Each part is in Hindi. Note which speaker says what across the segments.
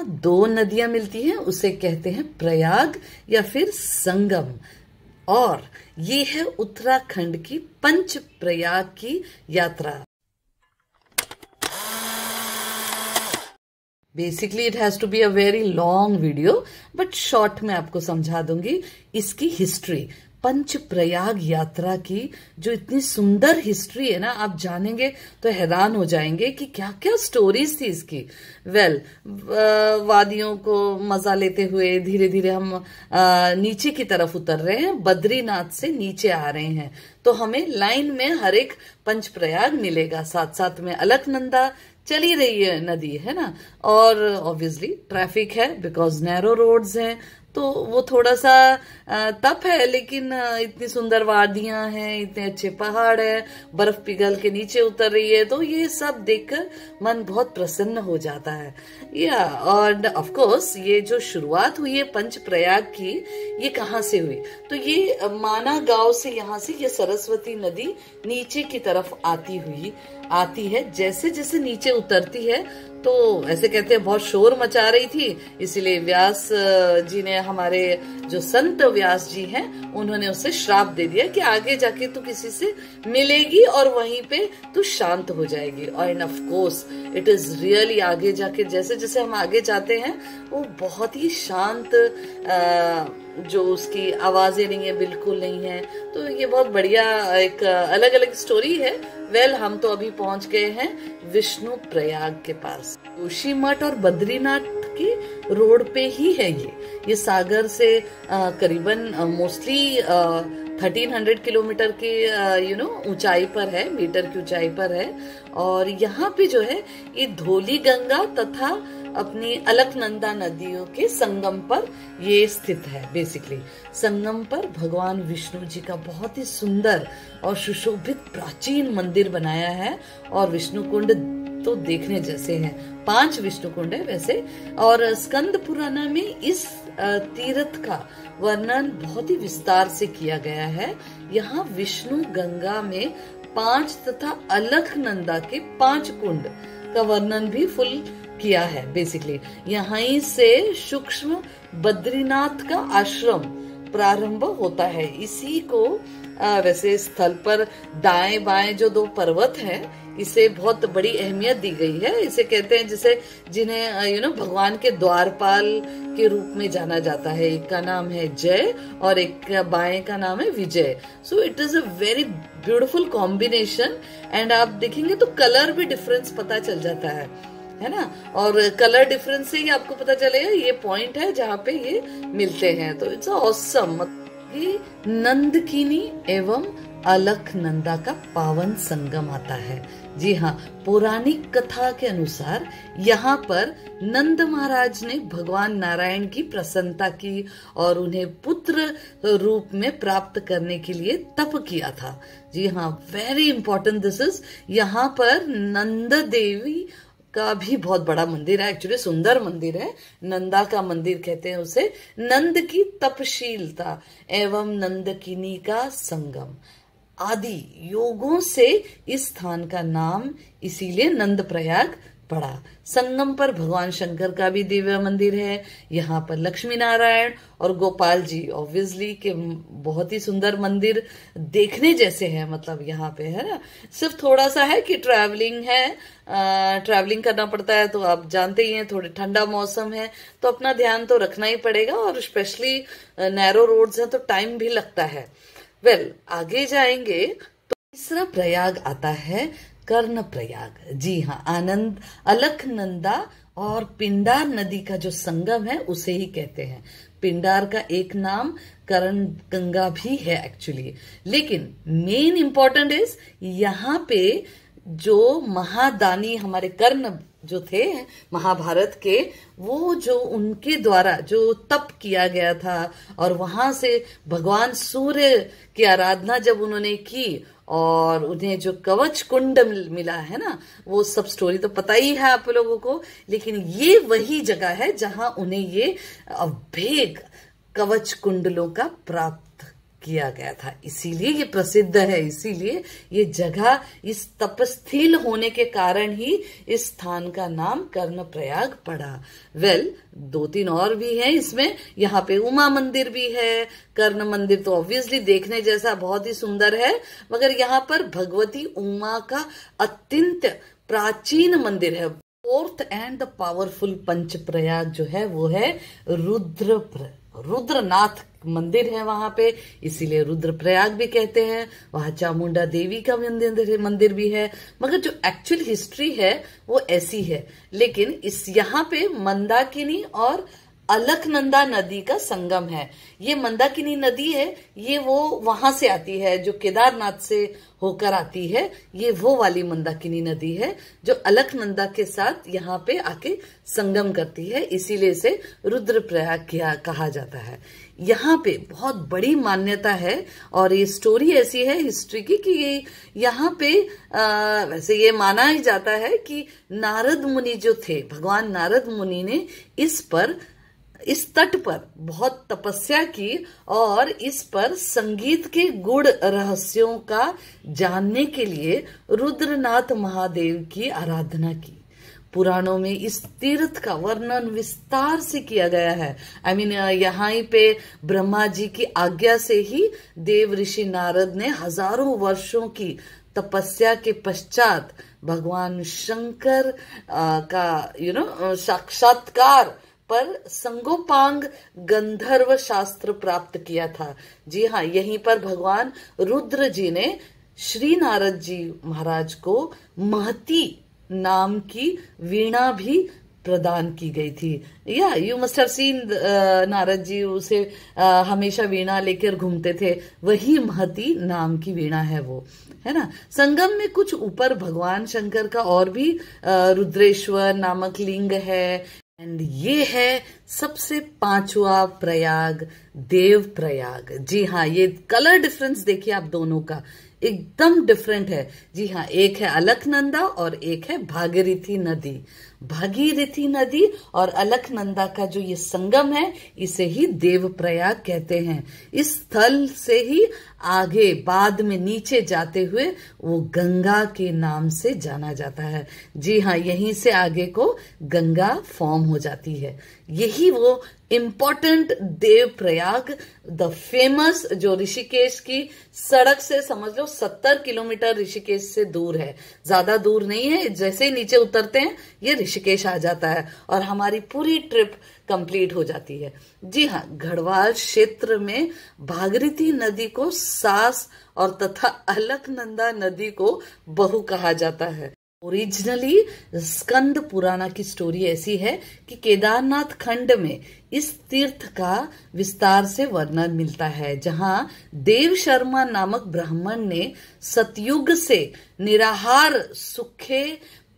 Speaker 1: दो नदियां मिलती हैं उसे कहते हैं प्रयाग या फिर संगम। और ये है उत्तराखंड की पंच प्रयाग की यात्रा। Basically it has to be a very long video, but short में आपको समझा दूंगी इसकी हिस्ट्री। पंच प्रयाग यात्रा की जो इतनी सुंदर हिस्ट्री है ना, आप जानेंगे तो हैरान हो जाएंगे कि क्या क्या स्टोरीज थी इसकी। वादियों को मजा लेते हुए धीरे धीरे हम नीचे की तरफ उतर रहे हैं, बद्रीनाथ से नीचे आ रहे हैं, तो हमें लाइन में हर एक पंच प्रयाग मिलेगा। साथ साथ में अलकनंदा चली रही है नदी, है ना। और ऑब्वियसली ट्रैफिक है बिकॉज नैरो रोड्स हैं, तो वो थोड़ा सा टफ है, लेकिन इतनी सुंदर वादियां हैं, इतने अच्छे पहाड़ है, बर्फ पिघल के नीचे उतर रही है, तो ये सब देखकर मन बहुत प्रसन्न हो जाता है। या और ऑफ कोर्स ये जो शुरुआत हुई है पंच प्रयाग की, ये कहाँ से हुई? तो ये माना गांव से, यहाँ से ये सरस्वती नदी नीचे की तरफ आती है। जैसे जैसे नीचे उतरती है तो ऐसे कहते हैं बहुत शोर मचा रही थी, इसीलिए व्यास जी ने, हमारे जो संत व्यास जी हैं, उन्होंने उसे श्राप दे दिया कि आगे जाके तू किसी से मिलेगी और वहीं पे तू शांत हो जाएगी। और of course it is really, आगे जाके जैसे जैसे हम आगे जाते हैं वो बहुत ही शांत, जो उसकी आवाजें नहीं है, बिल्कुल नहीं है। तो ये बहुत बढ़िया एक अलग अलग स्टोरी है। हम तो अभी पहुंच गए हैं विष्णु प्रयाग के पास। जोशीमठ और बद्रीनाथ के रोड पे ही है ये सागर से करीबन मोस्टली 1300 किलोमीटर की ऊंचाई पर है, मीटर की ऊंचाई पर है। और यहाँ पे जो है ये धौली गंगा तथा अपनी अलकनंदा नदियों के संगम पर ये स्थित है। बेसिकली संगम पर भगवान विष्णु जी का बहुत ही सुंदर और सुशोभित प्राचीन मंदिर बनाया है। और विष्णु कुंड तो देखने जैसे हैं, 5 विष्णु कुंड है वैसे। और स्कंद पुराण में इस तीर्थ का वर्णन बहुत ही विस्तार से किया गया है। यहाँ विष्णु गंगा में 5 तथा अलकनंदा के 5 कुंड का वर्णन भी फुल किया है। बेसिकली यहीं से सूक्ष्म बद्रीनाथ का आश्रम प्रारंभ होता है। इसी को वैसे स्थल पर दाएं बाएं जो 2 पर्वत हैं, इसे बहुत बड़ी अहमियत दी गई है। इसे कहते हैं जैसे जिन्हें भगवान के द्वारपाल के रूप में जाना जाता है। एक का नाम है जय और एक का बाएं का नाम है Vijay. So it is a very beautiful combination. And आप देखेंगे तो कलर भी डिफरेंस पता चल जाता है ना। और कलर डिफरेंस से ही आपको पता चलेगा ये पॉइंट है जहाँ पे ये मिलते हैं। तो इट्स ऑसम। ये नंदकिनी एवं अलकनंदा का पावन संगम आता है। जी हाँ, पौराणिक कथा के अनुसार यहाँ पर नंद महाराज ने भगवान नारायण की प्रसन्नता की और उन्हें पुत्र रूप में प्राप्त करने के लिए तप किया था। जी हाँ, वेरी इंपॉर्टेंट दिस इज। यहाँ पर नंद देवी का भी बहुत बड़ा मंदिर है, एक्चुअली सुंदर मंदिर है, नंदा का मंदिर कहते हैं उसे। नंद की तपशीलता एवं नंदकिनी का संगम आदि योगों से इस स्थान का नाम इसीलिए नंद प्रयाग पड़ा। संगम पर भगवान शंकर का भी दिव्य मंदिर है। यहाँ पर लक्ष्मी नारायण और गोपाल जी ऑब्वियसली के बहुत ही सुंदर मंदिर देखने जैसे हैं। मतलब यहाँ पे है ना, सिर्फ थोड़ा सा है कि ट्रैवलिंग है, ट्रैवलिंग करना पड़ता है। तो आप जानते ही हैं थोड़े ठंडा मौसम है तो अपना ध्यान तो रखना ही पड़ेगा, और स्पेशली नैरो रोड्स हैं तो टाइम भी लगता है। आगे जाएंगे तो तीसरा प्रयाग आता है कर्ण प्रयाग। जी हाँ, आनंद अलकनंदा और पिंडार नदी का जो संगम है उसे ही कहते हैं। पिंडार का एक नाम कर्ण गंगा भी है एक्चुअली। लेकिन मेन इंपॉर्टेंट इज यहाँ पे जो महादानी हमारे कर्ण जो थे महाभारत के, वो जो उनके द्वारा जो तप किया गया था और वहां से भगवान सूर्य की आराधना जब उन्होंने की और उन्हें जो कवच कुंड मिला है ना, वो सब स्टोरी तो पता ही है आप लोगों को। लेकिन ये वही जगह है जहां उन्हें ये अभेद कवच कुंडलों का प्राप्त किया गया था, इसीलिए ये प्रसिद्ध है। इसीलिए ये जगह इस तपस्थिल होने के कारण ही इस स्थान का नाम कर्णप्रयाग पड़ा। वेल, 2-3 और भी हैं इसमें। यहाँ पे उमा मंदिर भी है। कर्ण मंदिर तो ऑब्वियसली देखने जैसा बहुत ही सुंदर है, मगर यहाँ पर भगवती उमा का अत्यंत प्राचीन मंदिर है। 4th एंड द पावरफुल पंच प्रयाग जो है वो है रुद्रनाथ मंदिर है वहां पे, इसीलिए रुद्रप्रयाग भी कहते हैं। वहां चामुंडा देवी का मंदिर भी है, मगर जो एक्चुअल हिस्ट्री है वो ऐसी है। लेकिन इस यहाँ पे मंदाकिनी और अलकनंदा नदी का संगम है। ये मंदाकिनी नदी है, ये वो वहां से आती है जो केदारनाथ से होकर आती है। ये वो वाली मंदाकिनी नदी है जो अलकनंदा के साथ यहाँ पे आके संगम करती है, इसीलिए इसे रुद्रप्रयाग कहा जाता है। यहाँ पे बहुत बड़ी मान्यता है और ये स्टोरी ऐसी है हिस्ट्री की कि ये यहाँ पे वैसे ये माना ही जाता है कि नारद मुनि जो थे, भगवान नारद मुनि ने इस तट पर बहुत तपस्या की और इस पर संगीत के गुण रहस्यों का जानने के लिए रुद्रनाथ महादेव की आराधना की। पुराणों में इस तीर्थ का वर्णन विस्तार से किया गया है। यहाँ पे ब्रह्मा जी की आज्ञा से ही देव ऋषि नारद ने हजारों वर्षों की तपस्या के पश्चात भगवान शंकर का साक्षात्कार पर संगोपांग गंधर्व शास्त्र प्राप्त किया था। जी हाँ, यहीं पर भगवान रुद्र जी ने श्री नारद जी महाराज को महती नाम की वीणा भी प्रदान की गई थी। या you must have seen, Narad ji उसे हमेशा वीणा लेकर घूमते थे, वही महती नाम की वीणा है वो, है ना। संगम में कुछ ऊपर भगवान शंकर का और भी रुद्रेश्वर नामक लिंग है। एंड ये है सबसे 5वां प्रयाग, देव प्रयाग। जी हाँ, ये कलर डिफरेंस देखिए आप दोनों का, एकदम डिफरेंट है। जी हाँ, एक है अलकनंदा और एक है भागीरथी नदी। भागीरथी नदी और अलकनंदा का जो ये संगम है, इसे ही देव प्रयाग कहते हैं। इस स्थल से ही आगे बाद में नीचे जाते हुए वो गंगा के नाम से जाना जाता है। जी हाँ, यहीं से आगे को गंगा फॉर्म हो जाती है। यही वो important Devprayag, the famous, जो ऋषिकेश की सड़क से समझ लो 70 किलोमीटर ऋषिकेश से दूर है, ज्यादा दूर नहीं है। जैसे ही नीचे उतरते हैं ये ऋषिकेश आ जाता है और हमारी पूरी ट्रिप कंप्लीट हो जाती है। जी हाँ, गढ़वाल क्षेत्र में भागीरथी नदी को सास और तथा अलकनंदा नदी को बहू कहा जाता है। ओरिजिनली स्कंद पुराना की स्टोरी ऐसी है कि केदारनाथ खंड में इस तीर्थ का विस्तार से वर्णन मिलता है, जहां देव शर्मा नामक ब्राह्मण ने सतयुग से निराहार सूखे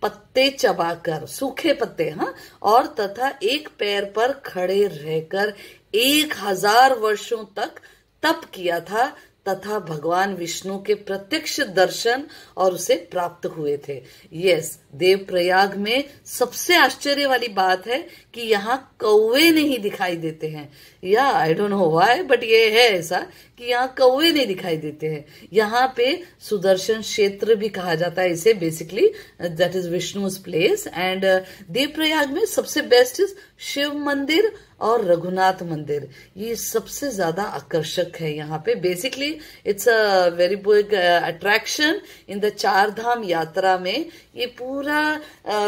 Speaker 1: पत्ते चबाकर, सूखे पत्ते, हाँ, और तथा एक पैर पर खड़े रहकर 1000 वर्षों तक तप किया था तथा भगवान विष्णु के प्रत्यक्ष दर्शन और उसे प्राप्त हुए थे। यस, देव प्रयाग में सबसे आश्चर्य वाली बात है कि यहाँ कौवे नहीं दिखाई देते हैं। या I don't know why, but ये है ऐसा कि यहाँ कौवे नहीं दिखाई देते हैं। यहाँ पे सुदर्शन क्षेत्र भी कहा जाता है इसे, basically that is Vishnu's place. And Devprayag में सबसे बेस्ट इज शिव मंदिर और रघुनाथ मंदिर, ये सबसे ज्यादा आकर्षक है यहाँ पे। Basically it's a very big attraction in the 4 धाम यात्रा में। ये पूरा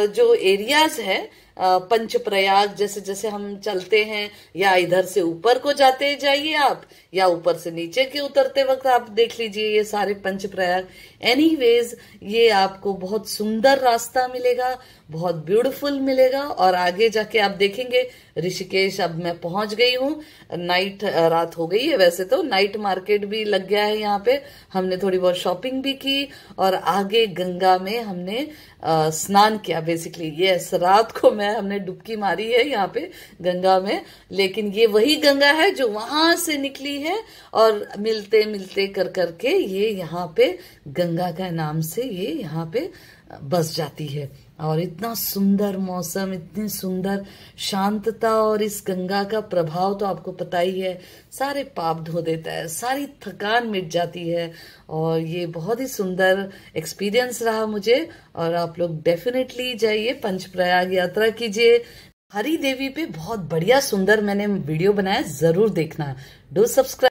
Speaker 1: जो एरियाज है पंच प्रयाग, जैसे जैसे हम चलते हैं, या इधर से ऊपर को जाते जाइए आप, या ऊपर से नीचे के उतरते वक्त आप देख लीजिए ये सारे पंच प्रयाग। एनीवेज, ये आपको बहुत सुंदर रास्ता मिलेगा, बहुत ब्यूटीफुल मिलेगा। और आगे जाके आप देखेंगे ऋषिकेश, अब मैं पहुंच गई हूँ, रात हो गई है वैसे तो, नाइट मार्केट भी लग गया है यहाँ पे, हमने थोड़ी बहुत शॉपिंग भी की और आगे गंगा में हमने स्नान किया। बेसिकली यस, रात को हमने डुबकी मारी है यहाँ पे गंगा में, लेकिन ये वही गंगा है जो वहां से निकली है और मिलते मिलते कर करके ये यहाँ पे गंगा का नाम से ये यहाँ पे बस जाती है। और इतना सुंदर मौसम, इतनी सुंदर शांतता, और इस गंगा का प्रभाव तो आपको पता ही है, सारे पाप धो देता है, सारी थकान मिट जाती है। और ये बहुत ही सुंदर एक्सपीरियंस रहा मुझे। और आप लोग डेफिनेटली जाइए, पंचप्रयाग यात्रा कीजिए। हरी देवी पे बहुत बढ़िया सुंदर मैंने वीडियो बनाया, जरूर देखना। Do subscribe.